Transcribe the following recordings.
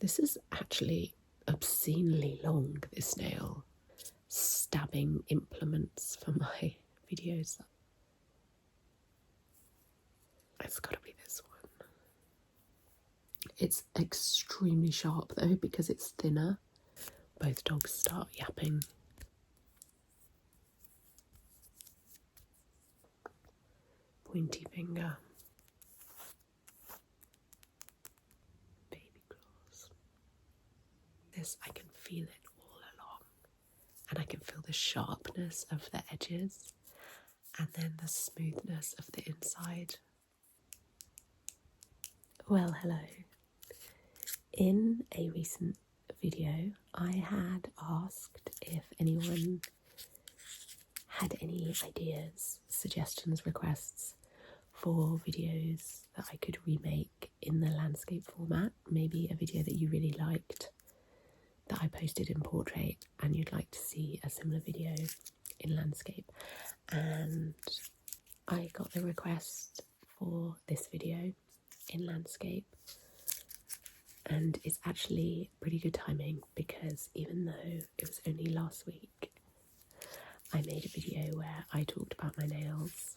This is actually obscenely long, this nail. Stabbing implements for my videos. It's got to be this one. It's extremely sharp though because it's thinner. Both dogs start yapping. Pointy finger. Baby claws. This, I can feel it all along. And I can feel the sharpness of the edges and then the smoothness of the inside. Well, hello. In a recent video, I had asked if anyone had any ideas, suggestions, requests for videos that I could remake in the landscape format. Maybe a video that you really liked that I posted in portrait and you'd like to see a similar video in landscape. And I got the request for this video in landscape, and it's actually pretty good timing because even though it was only last week, I made a video where I talked about my nails.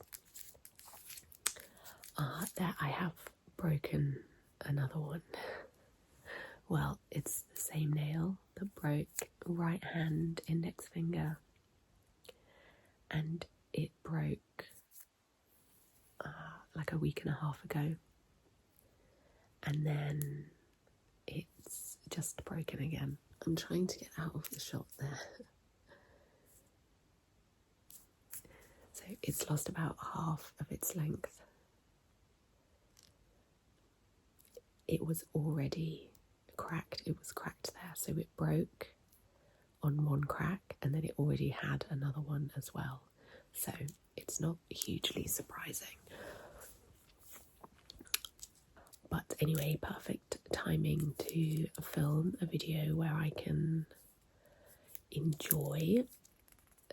That I have broken another one. Well, it's the same nail that broke right hand index finger, and it broke like a week and a half ago, and then it's just broken again. I'm trying to get out of the shot there. So it's lost about half of its length. It was already cracked. It was cracked there, so it broke on one crack and then it already had another one as well. So it's not hugely surprising. But anyway, perfect timing to film a video where I can enjoy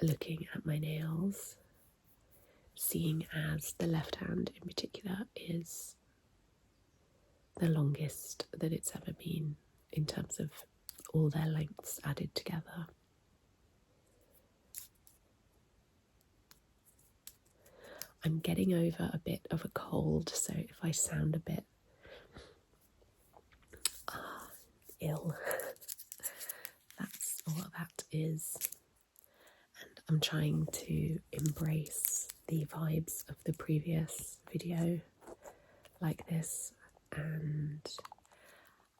looking at my nails, seeing as the left hand in particular is the longest that it's ever been in terms of all their lengths added together. I'm getting over a bit of a cold, so if I sound a bit ill, that's what that is. And I'm trying to embrace the vibes of the previous video like this, and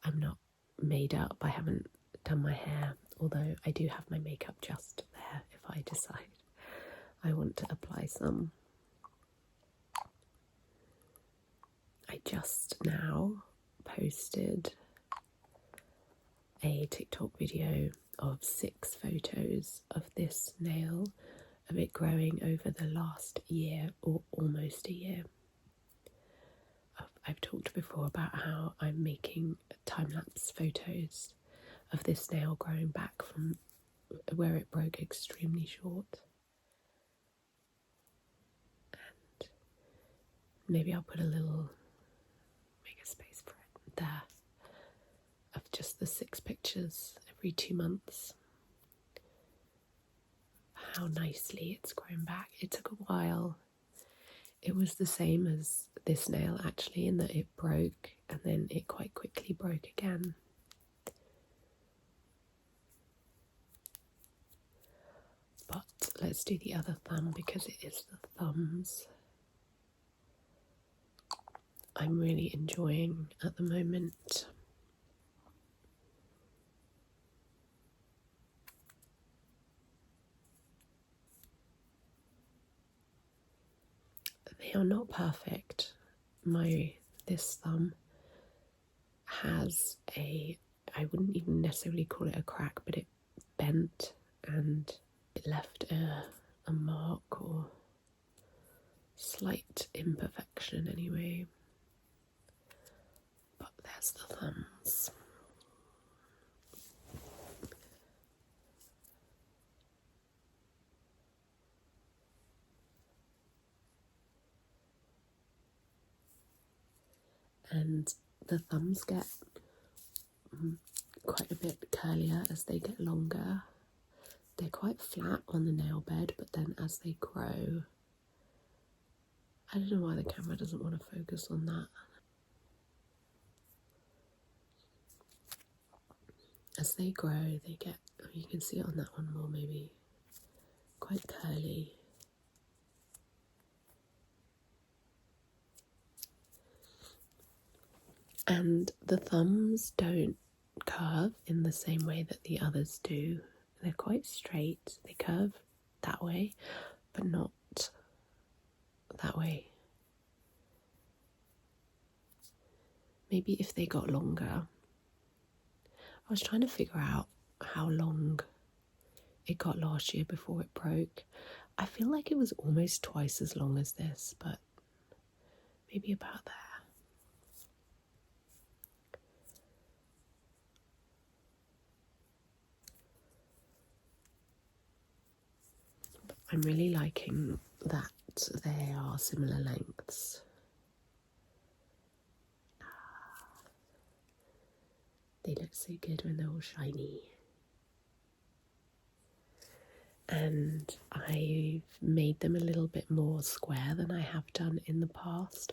I'm not made up. I haven't done my hair, although I do have my makeup just there if I decide I want to apply some. I just now posted a TikTok video of 6 photos of this nail, of it growing over the last year or almost a year. I've talked before about how I'm making time-lapse photos of this nail growing back from where it broke extremely short. And maybe I'll put a little, make a space for it there, of just the 6 pictures every 2 months. How nicely it's grown back. It took a while. It was the same as this nail actually, in that it broke and then it quite quickly broke again. But let's do the other thumb because it is the thumbs I'm really enjoying at the moment. They are not perfect. This thumb has I wouldn't even necessarily call it a crack, but it bent and it left a mark or slight imperfection anyway. But there's the thumbs. And the thumbs get quite a bit curlier as they get longer. They're quite flat on the nail bed, but then as they grow, I don't know why the camera doesn't want to focus on that. As they grow, they get, you can see it on that one more maybe, quite curly. And the thumbs don't curve in the same way that the others do. They're quite straight. They curve that way, but not that way. Maybe if they got longer. I was trying to figure out how long it got last year before it broke. I feel like it was almost twice as long as this, but maybe about there. I'm really liking that they are similar lengths. They look so good when they're all shiny. And I've made them a little bit more square than I have done in the past,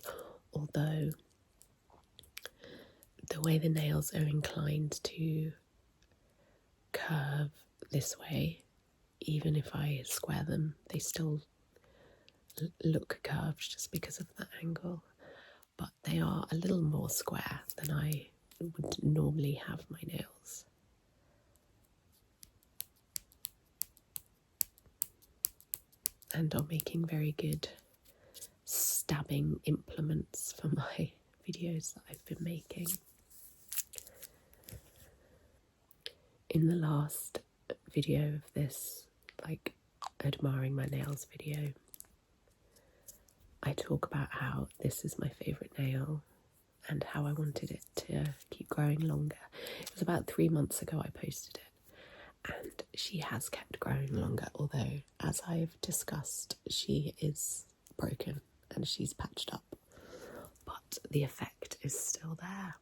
although the way the nails are inclined to curve this way, even if I square them, they still look curved just because of that angle. But they are a little more square than I would normally have my nails. And are making very good stabbing implements for my videos that I've been making. In the last video of this, like, admiring my nails video, I talk about how this is my favourite nail and how I wanted it to keep growing longer. It was about 3 months ago I posted it, and she has kept growing longer, although, as I've discussed, she is broken and she's patched up. But the effect is still there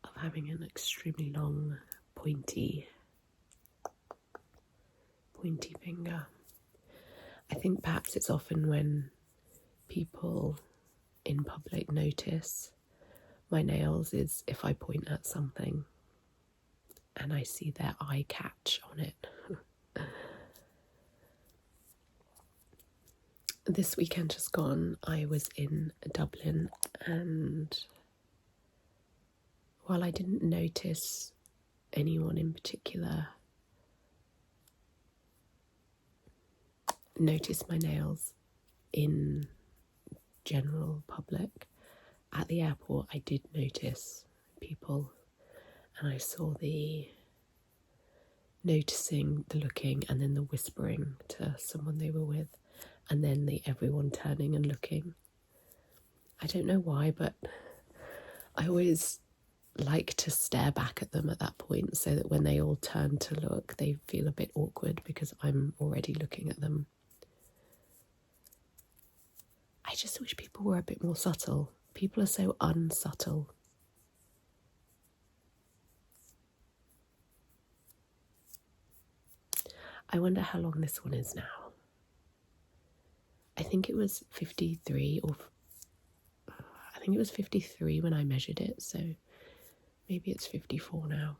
of having an extremely long, pointy finger. I think perhaps it's often when people in public notice my nails is if I point at something and I see their eye catch on it. This weekend just gone, I was in Dublin, and while I didn't notice anyone in particular notice my nails in general public, at the airport I did notice people, and I saw the noticing, the looking, and then the whispering to someone they were with, and then the everyone turning and looking. I don't know why, but I always like to stare back at them at that point so that when they all turn to look, they feel a bit awkward because I'm already looking at them. I just wish people were a bit more subtle. People are so unsubtle. I wonder how long this one is now. I think it was 53 when I measured it, so maybe it's 54 now.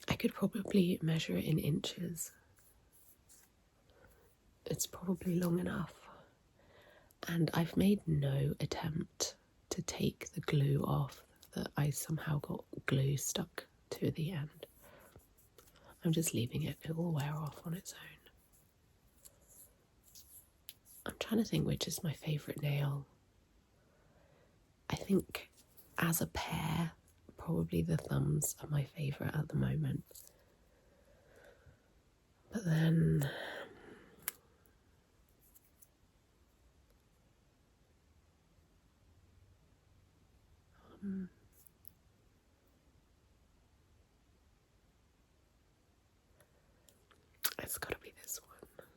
I could probably measure it in inches. It's probably long enough. And I've made no attempt to take the glue off that I somehow got glue stuck to the end. I'm just leaving it. It will wear off on its own. I'm trying to think which is my favourite nail. I think as a pair, probably the thumbs are my favourite at the moment. But then it's got to be this one.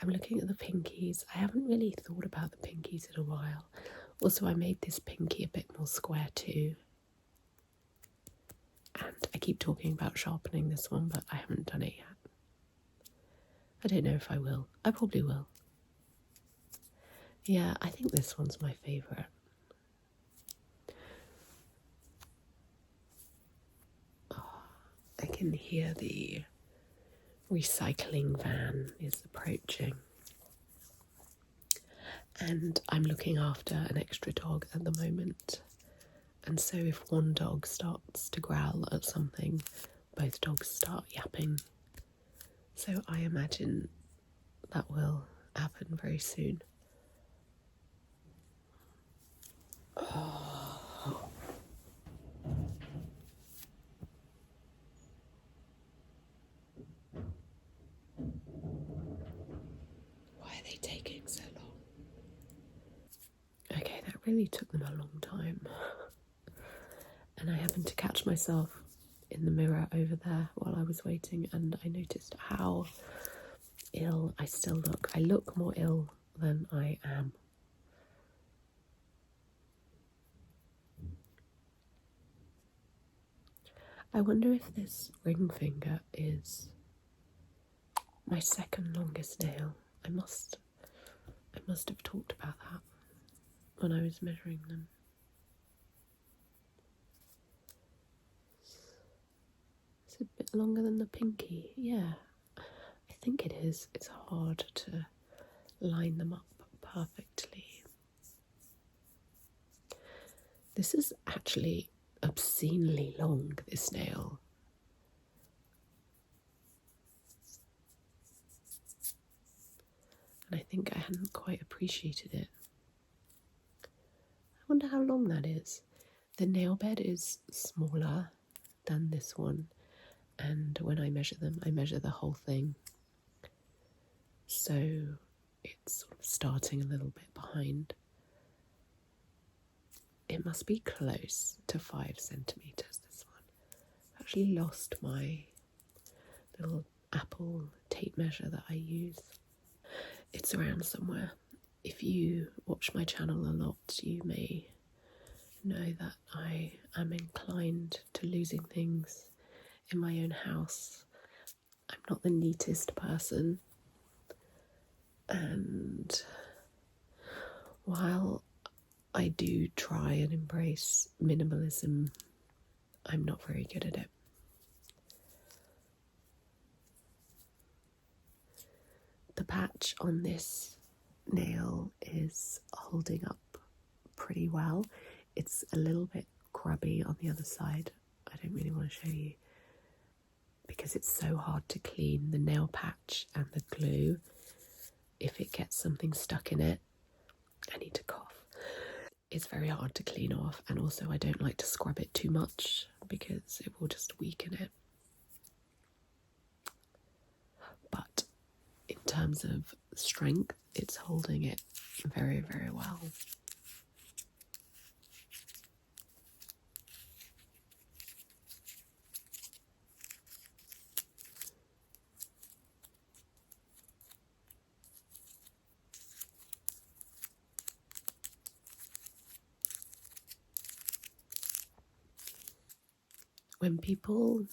I'm looking at the pinkies. I haven't really thought about the pinkies in a while, Also, I made this pinky a bit more square too. And I keep talking about sharpening this one, but I haven't done it yet. I don't know if I will. I probably will. Yeah, I think this one's my favourite. Oh, I can hear the recycling van is approaching. And I'm looking after an extra dog at the moment. And so if one dog starts to growl at something, both dogs start yapping. So I imagine that will happen very soon. Oh. Why are they taking so long? Okay, that really took them a long time. And I happened to catch myself in the mirror over there while I was waiting, and I noticed how ill I still look. I look more ill than I am. I wonder if this ring finger is my second longest nail. I must have talked about that when I was measuring them. It's a bit longer than the pinky, yeah. I think it is. It's hard to line them up perfectly. This is actually obscenely long, this nail. And I think I hadn't quite appreciated it. I wonder how long that is. The nail bed is smaller than this one, and when I measure them, I measure the whole thing. So it's sort of starting a little bit behind. It must be close to 5 centimetres, this one. I've actually lost my little Apple tape measure that I use. It's around somewhere. If you watch my channel a lot, you may know that I am inclined to losing things in my own house. I'm not the neatest person, and while I do try and embrace minimalism, I'm not very good at it. The patch on this nail is holding up pretty well. It's a little bit grubby on the other side. I don't really want to show you because it's so hard to clean. The nail patch and the glue, if it gets something stuck in it, I need to cough. It's very hard to clean off, and also I don't like to scrub it too much because it will just weaken it. But in terms of strength, it's holding it very, very well. When people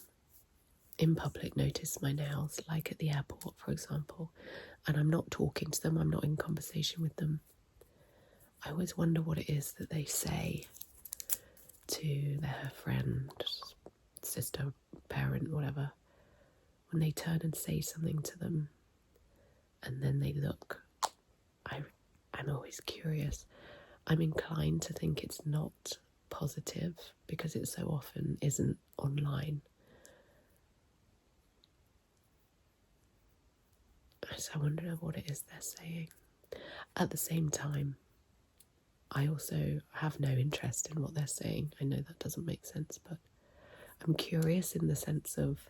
in public notice my nails, like at the airport, for example, and I'm not talking to them, I'm not in conversation with them, I always wonder what it is that they say to their friend, sister, parent, whatever, when they turn and say something to them and then they look. I'm always curious. I'm inclined to think it's not positive because it so often isn't online. So I wonder what it is they're saying. At the same time, I also have no interest in what they're saying. I know that doesn't make sense, but I'm curious in the sense of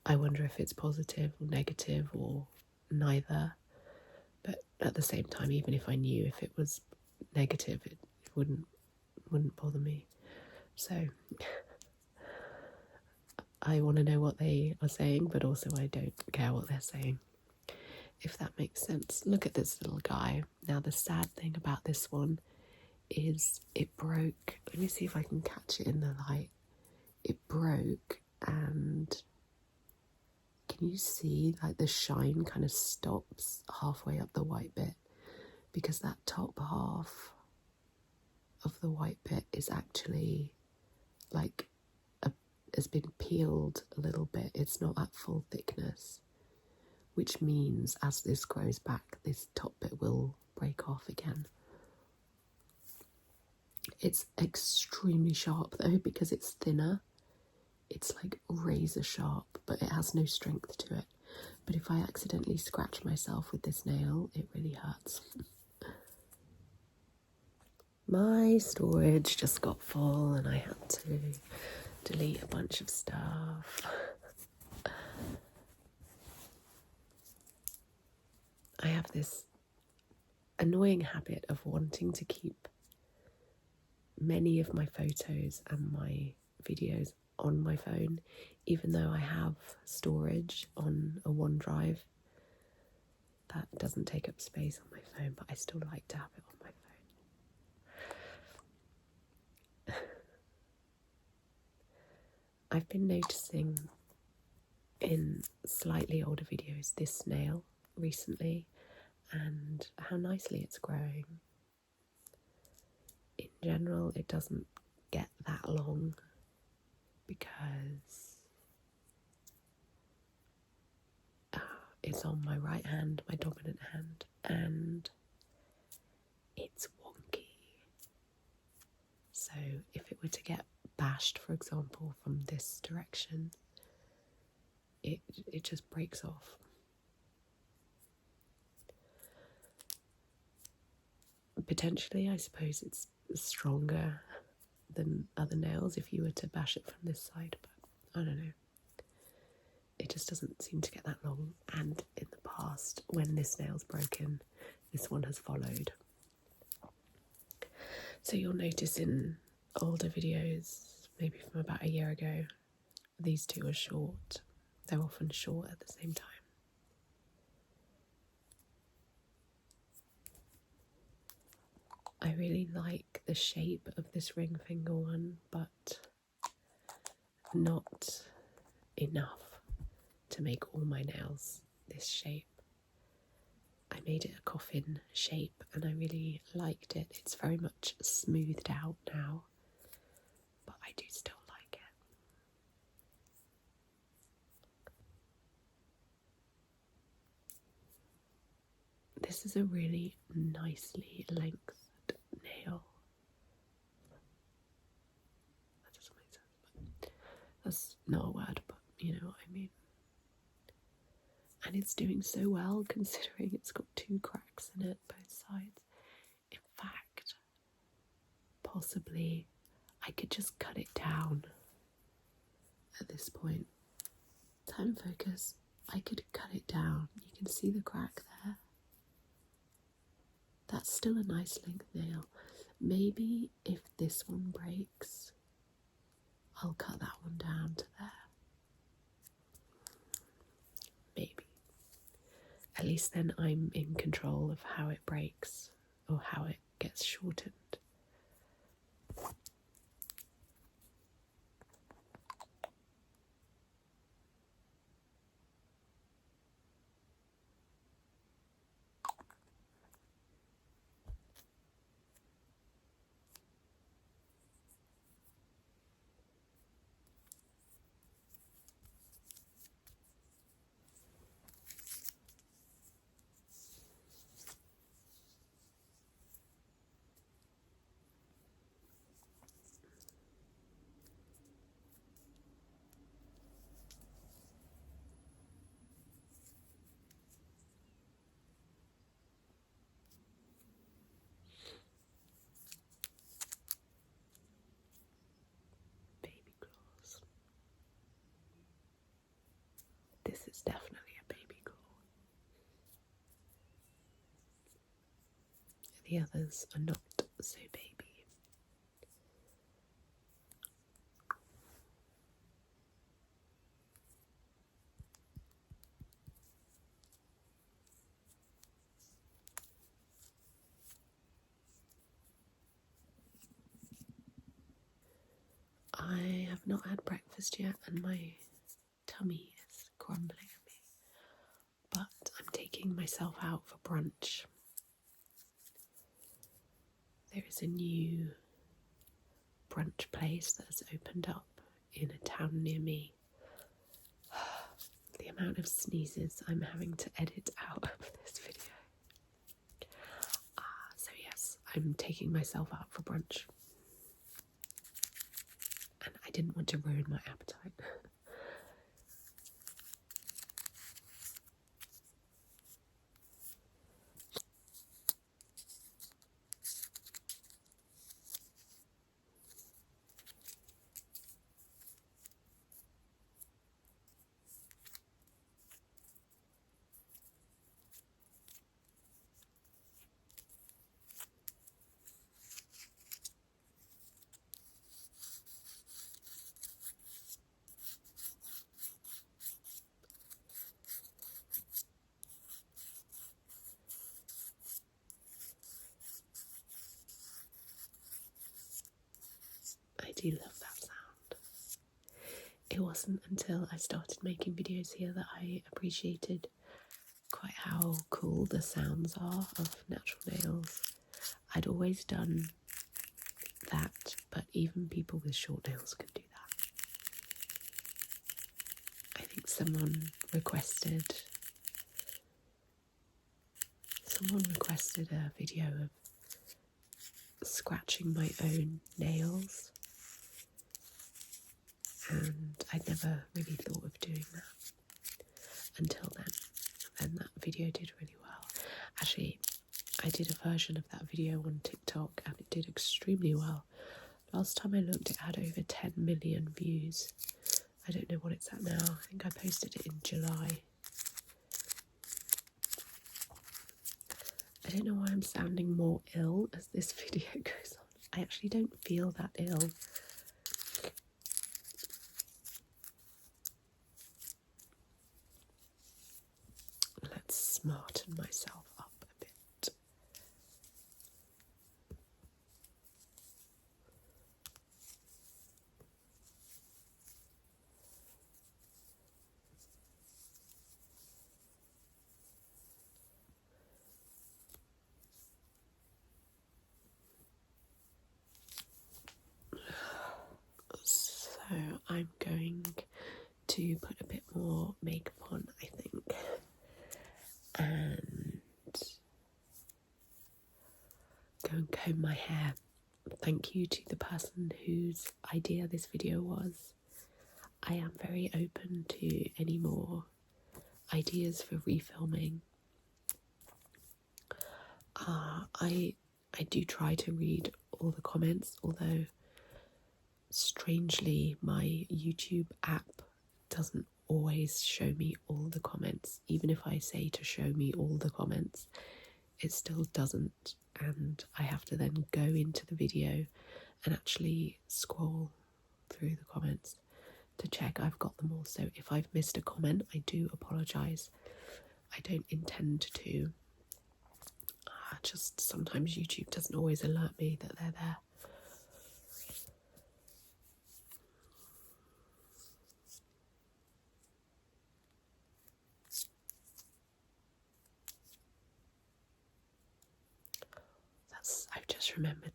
I wonder if it's positive or negative or neither. But at the same time, even if I knew if it was negative, it wouldn't bother me. So I want to know what they are saying, but also I don't care what they're saying. if that makes sense. Look at this little guy. Now, the sad thing about this one is it broke. Let me see if I can catch it in the light. It broke, and can you see like the shine kind of stops halfway up the white bit, because that top half of the white bit is actually like has been peeled a little bit. It's not at full thickness, which means as this grows back, this top bit will break off again. It's extremely sharp though, because it's thinner. It's like razor sharp, but it has no strength to it. But if I accidentally scratch myself with this nail, it really hurts. My storage just got full and I had to delete a bunch of stuff. I have this annoying habit of wanting to keep many of my photos and my videos on my phone, even though I have storage on a OneDrive that doesn't take up space on my phone, but I still like to have it on my phone. I've been noticing in slightly older videos this nail recently and how nicely it's growing. In general, it doesn't get that long because it's on my right hand, my dominant hand, and it's wonky. So if it were to get bashed, for example, from this direction, it just breaks off. Potentially, I suppose it's stronger than other nails if you were to bash it from this side, but I don't know. It just doesn't seem to get that long, and in the past, when this nail's broken, this one has followed. So you'll notice in older videos, maybe from about a year ago, these two are short. They're often short at the same time. I really like the shape of this ring finger one, but not enough to make all my nails this shape. I made it a coffin shape and I really liked it. It's very much smoothed out now, but I do still like it. This is a really nicely lengthened nail. That doesn't make sense, but that's not a word, but you know what I mean. And it's doing so well considering it's got 2 cracks in it, both sides. In fact, possibly I could just cut it down at this point. Time focus. I could cut it down. You can see the crack there. That's still a nice length nail. Maybe if this one breaks, I'll cut that one down to there. Maybe. At least then I'm in control of how it breaks or how it gets shortened. This is definitely a baby claw. The others are not so baby. not had breakfast yet and my tummy is grumbling at me. But I'm taking myself out for brunch. There is a new brunch place that has opened up in a town near me. The amount of sneezes I'm having to edit out of this video. So yes, I'm taking myself out for brunch. And I didn't want to ruin my appetite. I do love that sound. It wasn't until I started making videos here that I appreciated quite how cool the sounds are of natural nails. I'd always done that, but even people with short nails can do that. I think someone requested a video of scratching my own nails, and I'd never really thought of doing that until then. And that video did really well. Actually, I did a version of that video on TikTok and it did extremely well. Last time I looked, it had over 10 million views. I don't know what it's at now. I think I posted it in July. I don't know why I'm sounding more ill as this video goes on. I actually don't feel that ill. Let's smarten myself up a bit. So I'm going to put a bit more makeup on, I think, and go and comb my hair. Thank you to the person whose idea this video was. I am very open to any more ideas for refilming. I do try to read all the comments, although strangely my YouTube app doesn't always show me all the comments. Even if I say to show me all the comments, it still doesn't, and I have to then go into the video and actually scroll through the comments to check I've got them all. So if I've missed a comment, I do apologise. I don't intend to. Just sometimes YouTube doesn't always alert me that they're there. I've just remembered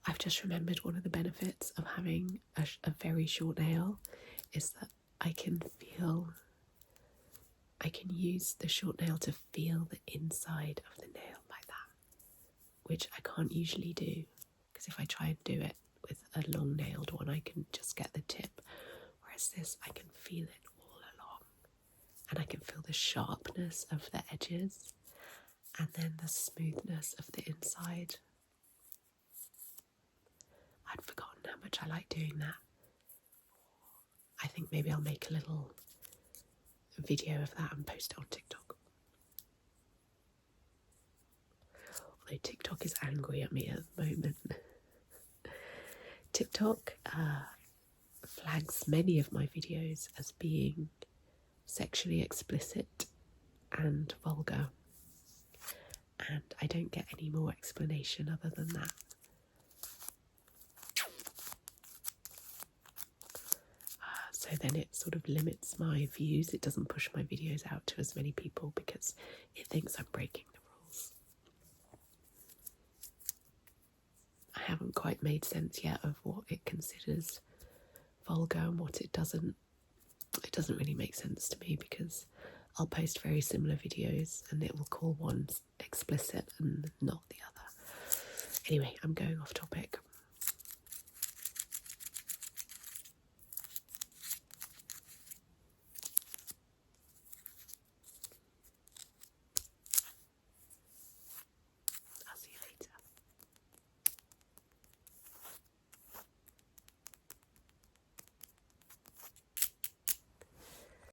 I've just remembered one of the benefits of having a very short nail is that I can use the short nail to feel the inside of the nail like that, which I can't usually do, because if I try and do it with a long nailed one, I can just get the tip, whereas this, I can feel it all along, and I can feel the sharpness of the edges and then the smoothness of the inside. I'd forgotten how much I like doing that. I think maybe I'll make a little video of that and post it on TikTok. Although TikTok is angry at me at the moment. TikTok flags many of my videos as being sexually explicit and vulgar, and I don't get any more explanation other than that. then it sort of limits my views. It doesn't push my videos out to as many people because it thinks I'm breaking the rules. I haven't quite made sense yet of what it considers vulgar and what it doesn't. It doesn't really make sense to me because I'll post very similar videos and it will call one explicit and not the other. Anyway, I'm going off topic.